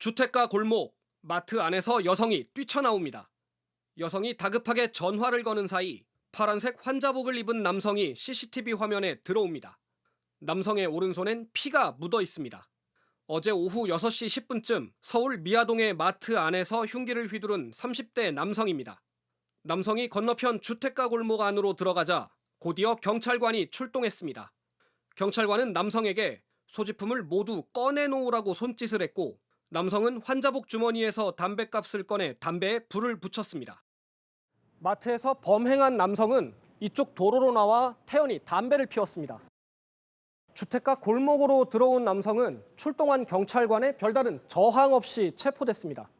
주택가 골목, 마트 안에서 여성이 뛰쳐나옵니다. 여성이 다급하게 전화를 거는 사이 파란색 환자복을 입은 남성이 CCTV 화면에 들어옵니다. 남성의 오른손엔 피가 묻어 있습니다. 어제 오후 6시 10분쯤 서울 미아동의 마트 안에서 흉기를 휘두른 30대 남성입니다. 남성이 건너편 주택가 골목 안으로 들어가자 곧이어 경찰관이 출동했습니다. 경찰관은 남성에게 소지품을 모두 꺼내놓으라고 손짓을 했고 남성은 환자복 주머니에서 담뱃값을 꺼내 담배에 불을 붙였습니다. 마트에서 범행한 남성은 이쪽 도로로 나와 태연히 담배를 피웠습니다. 주택가 골목으로 들어온 남성은 출동한 경찰관의 별다른 저항 없이 체포됐습니다.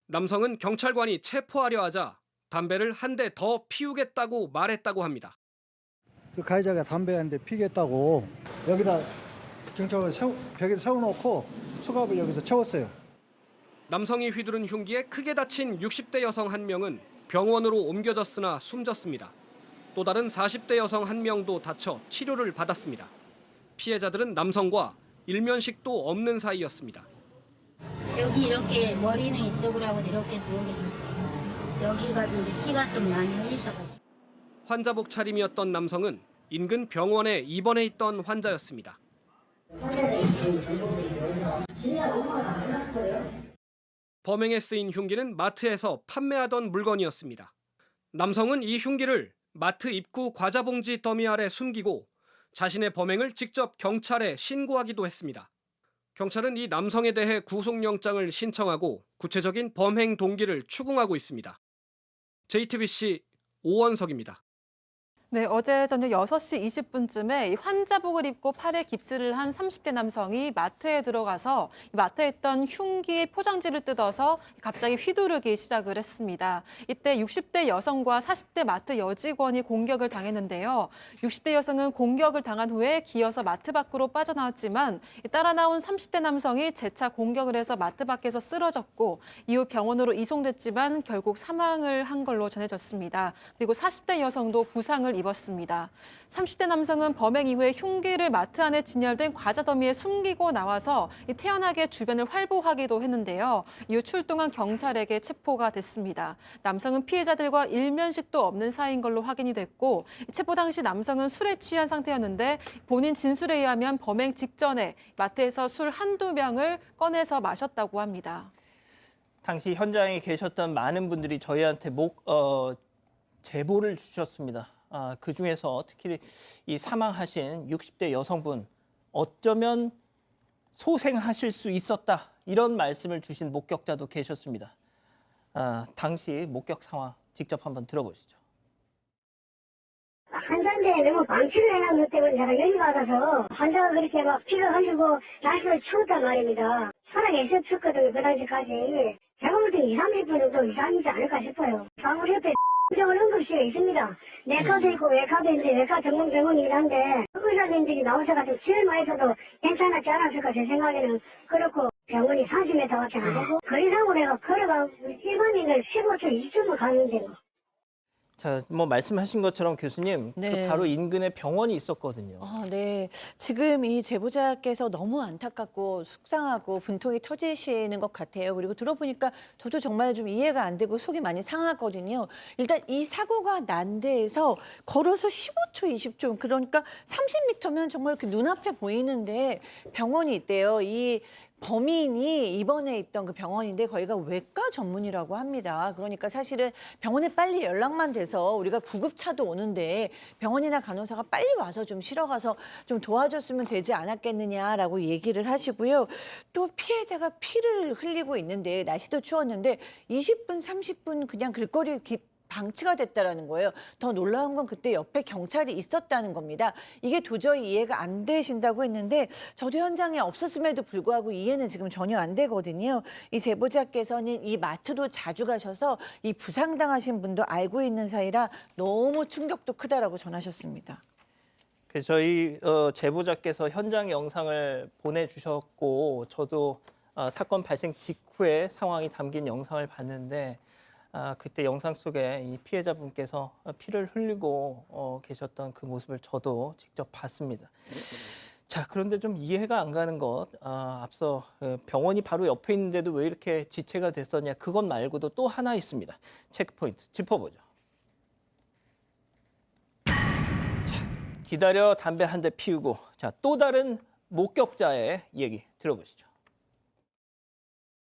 남성은 경찰관이 체포하려 하자 담배를 한 대 더 피우겠다고 말했다고 합니다. 그 가해자가 담배 한 대 피겠다고 여기다 경찰관 벽에 세워놓고 수갑을 여기서 채웠어요. 남성이 휘두른 흉기에 크게 다친 60대 여성 1명은 병원으로 옮겨졌으나 숨졌습니다. 또 다른 40대 여성 1명도 다쳐 치료를 받았습니다. 피해자들은 남성과 일면식도 없는 사이였습니다. 여기 이렇게 머리는 이쪽으로 하고 이렇게 누워 계셨어요. 여기가 이제 피가 좀 많이 흘리셔가지고. 환자복 차림이었던 남성은 인근 병원에 입원해 있던 환자였습니다. 범행에 쓰인 흉기는 마트에서 판매하던 물건이었습니다. 남성은 이 흉기를 마트 입구 과자 봉지 더미 아래 숨기고 자신의 범행을 직접 경찰에 신고하기도 했습니다. 경찰은 이 남성에 대해 구속영장을 신청하고 구체적인 범행 동기를 추궁하고 있습니다. JTBC 오원석입니다. 네, 어제 저녁 6시 20분쯤에 환자복을 입고 팔에 깁스를 한 30대 남성이 마트에 들어가서 마트에 있던 흉기 포장지를 뜯어서 갑자기 휘두르기 시작을 했습니다. 이때 60대 여성과 40대 마트 여직원이 공격을 당했는데요. 60대 여성은 공격을 당한 후에 기어서 마트 밖으로 빠져나왔지만 따라 나온 30대 남성이 재차 공격을 해서 마트 밖에서 쓰러졌고 이후 병원으로 이송됐지만 결국 사망을 한 걸로 전해졌습니다. 그리고 40대 여성도 부상을 입었습니다. 30대 남성은 범행 이후에 흉기를 마트 안에 진열된 과자 더미에 숨기고 나와서 태연하게 주변을 활보하기도 했는데요. 이후 출동한 경찰에게 체포가 됐습니다. 남성은 피해자들과 일면식도 없는 사이인 걸로 확인이 됐고 체포 당시 남성은 술에 취한 상태였는데 본인 진술에 의하면 범행 직전에 마트에서 술 한두 병을 꺼내서 마셨다고 합니다. 당시 현장에 계셨던 많은 분들이 저희한테 제보를 주셨습니다. 그중에서 특히 이 사망하신 60대 여성분 어쩌면 소생하실 수 있었다 이런 말씀을 주신 목격자도 계셨습니다. 당시 목격 상황 직접 한번 들어보시죠. 환자인데 너무 방치를 해놓은 것 때문에 제가 열이 받아서 환자가 그렇게 막 피가 흘리고 날씨가 추웠단 말입니다. 살아계셨었거든요, 그 당시까지. 제가 볼 때는 20-30분 정도 이상이지 않을까 싶어요. 병원 옆에 병원 응급실에 있습니다. 내과도 있고 외과도 있는데 외과 전문 병원이긴 한데 의사님들이 나오셔가지고 치료만해서도 괜찮았지 않았을까 제 생각에는 그렇고 병원이 30m밖에 안 되고 거리상으로 내가 걸어가 일반인은 15초, 20초만 가는데 뭐. 자, 말씀하신 것처럼 교수님, 네. 그 바로 인근에 병원이 있었거든요. 네. 지금 이 제보자께서 너무 안타깝고 속상하고 분통이 터지시는 것 같아요. 그리고 들어보니까 저도 정말 좀 이해가 안 되고 속이 많이 상하거든요. 일단 이 사고가 난 데에서 걸어서 15초, 20초, 그러니까 30m면 정말 이렇게 눈앞에 보이는데 병원이 있대요. 이 범인이 입원해 있던 그 병원인데 거기가 외과 전문이라고 합니다. 그러니까 사실은 병원에 빨리 연락만 돼서 우리가 구급차도 오는데 병원이나 간호사가 빨리 와서 좀 실어가서 좀 도와줬으면 되지 않았겠느냐라고 얘기를 하시고요. 또 피해자가 피를 흘리고 있는데 날씨도 추웠는데 20분, 30분 그냥 길거리에 방치가 됐다라는 거예요. 더 놀라운 건 그때 옆에 경찰이 있었다는 겁니다. 이게 도저히 이해가 안 되신다고 했는데 저도 현장에 없었음에도 불구하고 이해는 지금 전혀 안 되거든요. 이 제보자께서는 이 마트도 자주 가셔서 이 부상당하신 분도 알고 있는 사이라 너무 충격도 크다라고 전하셨습니다. 그래서 저희 제보자께서 현장 영상을 보내주셨고 저도 사건 발생 직후에 상황이 담긴 영상을 봤는데 그때 영상 속에 이 피해자분께서 피를 흘리고 계셨던 그 모습을 저도 직접 봤습니다. 자, 그런데 좀 이해가 안 가는 것, 앞서 병원이 바로 옆에 있는데도 왜 이렇게 지체가 됐었냐, 그것 말고도 또 하나 있습니다. 체크포인트 짚어보죠. 자, 기다려 담배 한 대 피우고, 자, 또 다른 목격자의 얘기 들어보시죠.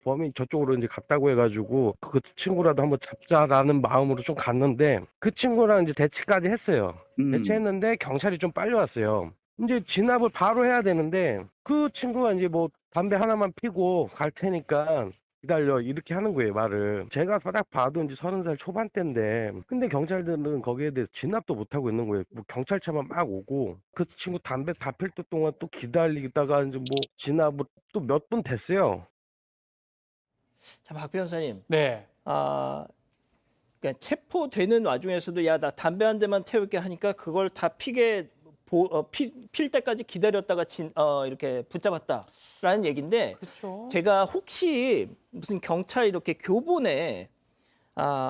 범인이 저쪽으로 이제 갔다고 해가지고 그 친구라도 한번 잡자라는 마음으로 좀 갔는데 그 친구랑 이제 대치까지 했어요. 대치했는데 경찰이 좀 빨리 왔어요. 이제 진압을 바로 해야 되는데 그 친구가 이제 뭐 담배 하나만 피고 갈 테니까 기다려 이렇게 하는 거예요, 말을. 제가 딱 봐도 이제 30살 초반대인데 근데 경찰들은 거기에 대해서 진압도 못 하고 있는 거예요. 뭐 경찰차만 막 오고 그 친구 담배 다 필 때 동안 또 기다리다가 이제 뭐 진압을 또 몇 분 됐어요. 자, 박 변호사님. 네. 그러니까 체포되는 와중에서도 야, 나 담배 한 대만 태울게 하니까 그걸 다 필 때까지 기다렸다가 이렇게 붙잡았다라는 얘기인데 그렇죠. 제가 혹시 무슨 경찰 이렇게 교본에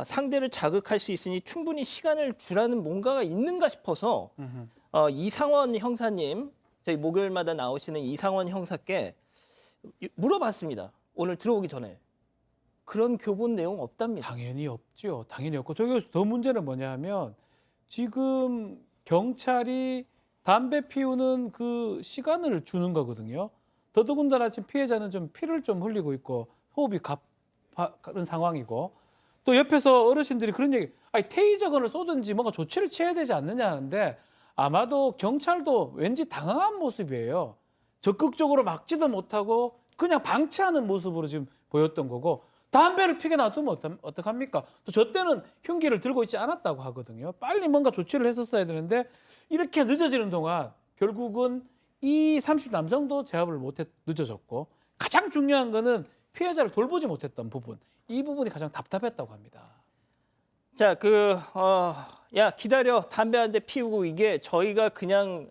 상대를 자극할 수 있으니 충분히 시간을 주라는 뭔가가 있는가 싶어서 이상원 형사님, 저희 목요일마다 나오시는 이상원 형사께 물어봤습니다. 오늘 들어오기 전에. 그런 교본 내용 없답니다. 당연히 없죠. 당연히 없고 저기 더 문제는 뭐냐면 지금 경찰이 담배 피우는 그 시간을 주는 거거든요. 더더군다나 지금 피해자는 좀 피를 좀 흘리고 있고 호흡이 가는 상황이고 또 옆에서 어르신들이 그런 얘기, 아니 테이저건을 쏘든지 뭔가 조치를 취해야 되지 않느냐 하는데 아마도 경찰도 왠지 당황한 모습이에요. 적극적으로 막지도 못하고 그냥 방치하는 모습으로 지금 보였던 거고 담배를 피게 놔두면 어떡합니까? 또 저 때는 흉기를 들고 있지 않았다고 하거든요. 빨리 뭔가 조치를 했었어야 되는데 이렇게 늦어지는 동안 결국은 이 30 남성도 제압을 못해 늦어졌고 가장 중요한 거는 피해자를 돌보지 못했던 부분. 이 부분이 가장 답답했다고 합니다. 자, 야, 기다려. 담배 한 대 피우고 이게 저희가 그냥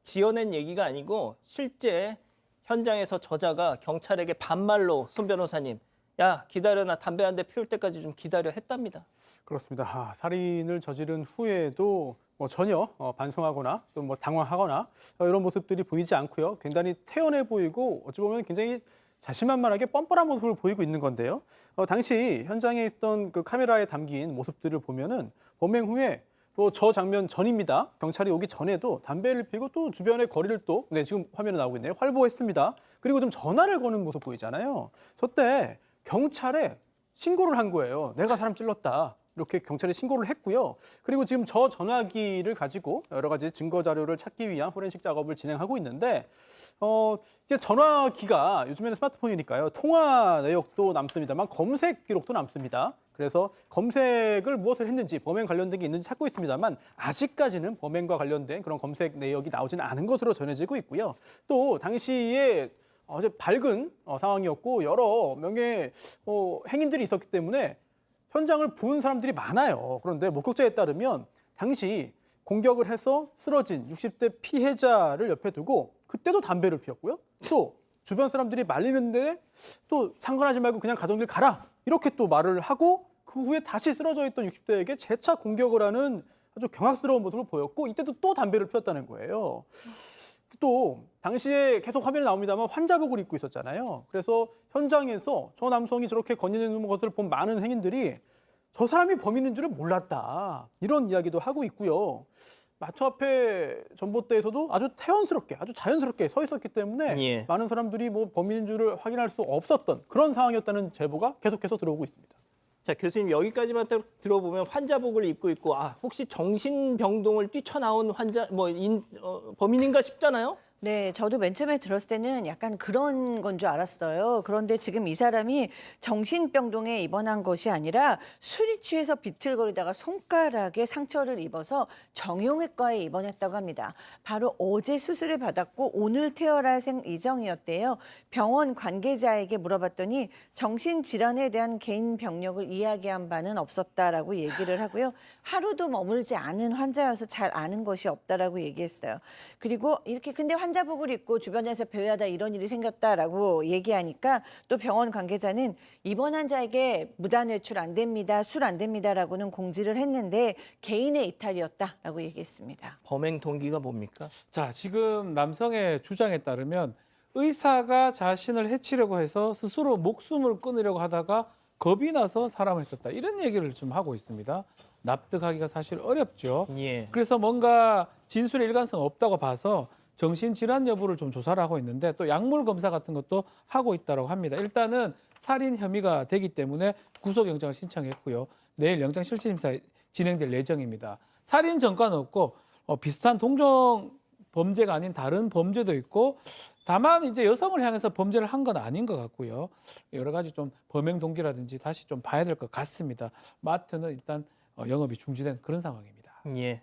지어낸 얘기가 아니고 실제 현장에서 저자가 경찰에게 반말로 손 변호사님, 야, 기다려. 나 담배 한 대 피울 때까지 좀 기다려 했답니다. 그렇습니다. 살인을 저지른 후에도 뭐 전혀 반성하거나 또 뭐 당황하거나 이런 모습들이 보이지 않고요. 굉장히 태연해 보이고 어찌 보면 굉장히 자신만만하게 뻔뻔한 모습을 보이고 있는 건데요. 당시 현장에 있던 그 카메라에 담긴 모습들을 보면은 범행 후에 또 저 장면 전입니다. 경찰이 오기 전에도 담배를 피우고 또 주변의 거리를 또 지금 화면에 나오고 있네요. 활보했습니다. 그리고 좀 전화를 거는 모습 보이잖아요. 저때 경찰에 신고를 한 거예요. 내가 사람 찔렀다. 이렇게 경찰에 신고를 했고요. 그리고 지금 저 전화기를 가지고 여러 가지 증거 자료를 찾기 위한 포렌식 작업을 진행하고 있는데 이제 전화기가 요즘에는 스마트폰이니까요. 통화 내역도 남습니다만 검색 기록도 남습니다. 그래서 검색을 무엇을 했는지 범행 관련된 게 있는지 찾고 있습니다만 아직까지는 범행과 관련된 그런 검색 내역이 나오지는 않은 것으로 전해지고 있고요. 또 당시에 어제 밝은 상황이었고 여러 명의 행인들이 있었기 때문에 현장을 본 사람들이 많아요. 그런데 목격자에 따르면 당시 공격을 해서 쓰러진 60대 피해자를 옆에 두고 그때도 담배를 피웠고요. 또 주변 사람들이 말리는데 또 상관하지 말고 그냥 가던 길 가라. 이렇게 또 말을 하고 그 후에 다시 쓰러져 있던 60대에게 재차 공격을 하는 아주 경악스러운 모습을 보였고 이때도 또 담배를 피웠다는 거예요. 또 당시에 계속 화면에 나옵니다만 환자복을 입고 있었잖아요. 그래서 현장에서 저 남성이 저렇게 거니는 것을 본 많은 행인들이 저 사람이 범인인 줄을 몰랐다. 이런 이야기도 하고 있고요. 마트 앞에 전봇대에서도 아주 태연스럽게, 아주 자연스럽게 서 있었기 때문에 예. 많은 사람들이 뭐 범인인 줄을 확인할 수 없었던 그런 상황이었다는 제보가 계속해서 들어오고 있습니다. 자, 교수님 여기까지만 딱 들어보면 환자복을 입고 있고 혹시 정신병동을 뛰쳐나온 범인인가 싶잖아요. 네, 저도 맨 처음에 들었을 때는 약간 그런 건 줄 알았어요. 그런데 지금 이 사람이 정신병동에 입원한 것이 아니라 술이 취해서 비틀거리다가 손가락에 상처를 입어서 정형외과에 입원했다고 합니다. 바로 어제 수술을 받았고 오늘 퇴원할 예정이었대요. 병원 관계자에게 물어봤더니 정신질환에 대한 개인 병력을 이야기한 바는 없었다라고 얘기를 하고요. 하루도 머물지 않은 환자여서 잘 아는 것이 없다라고 얘기했어요. 그리고 이렇게 근데 환자복을 입고 주변에서 배회하다 이런 일이 생겼다라고 얘기하니까 또 병원 관계자는 입원 환자에게 무단 외출 안 됩니다, 술 안 됩니다라고는 공지를 했는데 개인의 이탈이었다라고 얘기했습니다. 범행 동기가 뭡니까? 자, 지금 남성의 주장에 따르면 의사가 자신을 해치려고 해서 스스로 목숨을 끊으려고 하다가 겁이 나서 사람을 했었다. 이런 얘기를 좀 하고 있습니다. 납득하기가 사실 어렵죠. 예. 그래서 뭔가 진술의 일관성 없다고 봐서 정신질환 여부를 좀 조사를 하고 있는데 또 약물 검사 같은 것도 하고 있다고 합니다. 일단은 살인 혐의가 되기 때문에 구속영장을 신청했고요. 내일 영장실질심사 진행될 예정입니다. 살인 전과는 없고 비슷한 동종 범죄가 아닌 다른 범죄도 있고 다만 이제 여성을 향해서 범죄를 한 건 아닌 것 같고요. 여러 가지 좀 범행 동기라든지 다시 좀 봐야 될 것 같습니다. 마트는 일단 영업이 중지된 그런 상황입니다. 예.